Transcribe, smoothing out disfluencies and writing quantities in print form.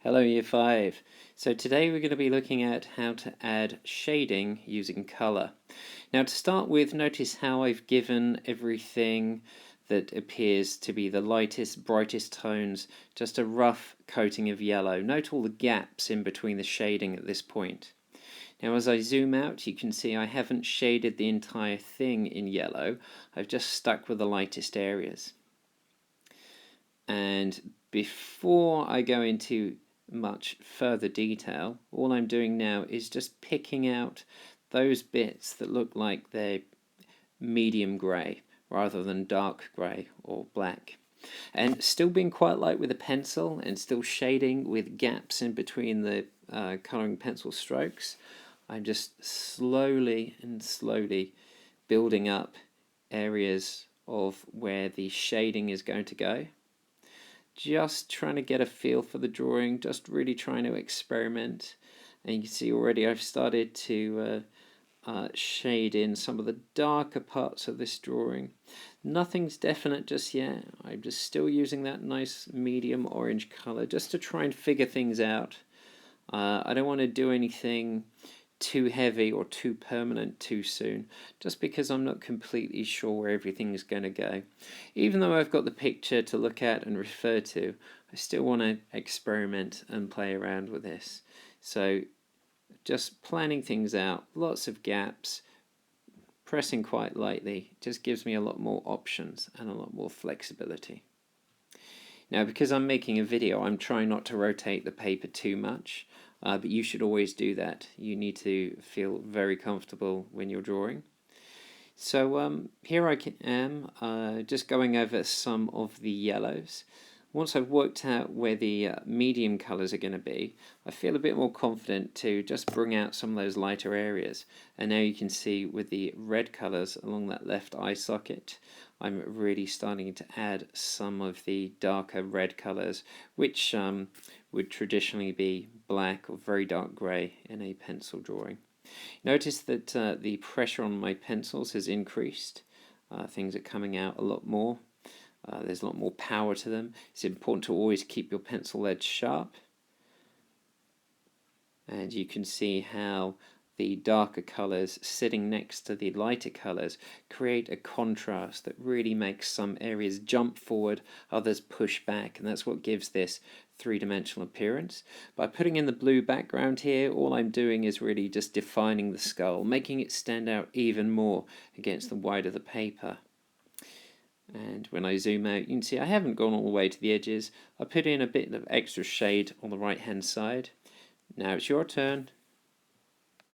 Hello Year 5. So today we're going to be looking at how to add shading using colour. Now to start with, notice how I've given everything that appears to be the lightest, brightest tones just a rough coating of yellow. Note all the gaps in between the shading at this point. Now as I zoom out, you can see I haven't shaded the entire thing in yellow. I've just stuck with the lightest areas. And before I go into much further detail, all I'm doing now is just picking out those bits that look like they're medium grey rather than dark grey or black, and still being quite light with a pencil and still shading with gaps in between the colouring pencil strokes. I'm just slowly building up areas of where the shading is going to go. Just trying to get a feel for the drawing, just really trying to experiment. And you can see already I've started to shade in some of the darker parts of this drawing. Nothing's definite just yet. I'm just still using that nice medium orange color just to try and figure things out. I don't want to do anything too heavy or too permanent too soon, just because I'm not completely sure where everything is going to go. Even though I've got the picture to look at and refer to, I still want to experiment and play around with this. So just planning things out, lots of gaps, pressing quite lightly, just gives me a lot more options and a lot more flexibility. Now, because I'm making a video, I'm trying not to rotate the paper too much, but you should always do that. You need to feel very comfortable when you're drawing. So here I am, just going over some of the yellows. Once I've worked out where the medium colours are going to be, I feel a bit more confident to just bring out some of those lighter areas. And now you can see with the red colours along that left eye socket, I'm really starting to add some of the darker red colours, which would traditionally be black or very dark grey in a pencil drawing. Notice that the pressure on my pencils has increased. Things are coming out a lot more. There's a lot more power to them. It's important to always keep your pencil edge sharp. And you can see how the darker colours sitting next to the lighter colours create a contrast that really makes some areas jump forward, others push back, and that's what gives this three-dimensional appearance. By putting in the blue background here, all I'm doing is really just defining the skull, making it stand out even more against the white of the paper. And when I zoom out, you can see I haven't gone all the way to the edges. I put in a bit of extra shade on the right hand side. Now it's your turn.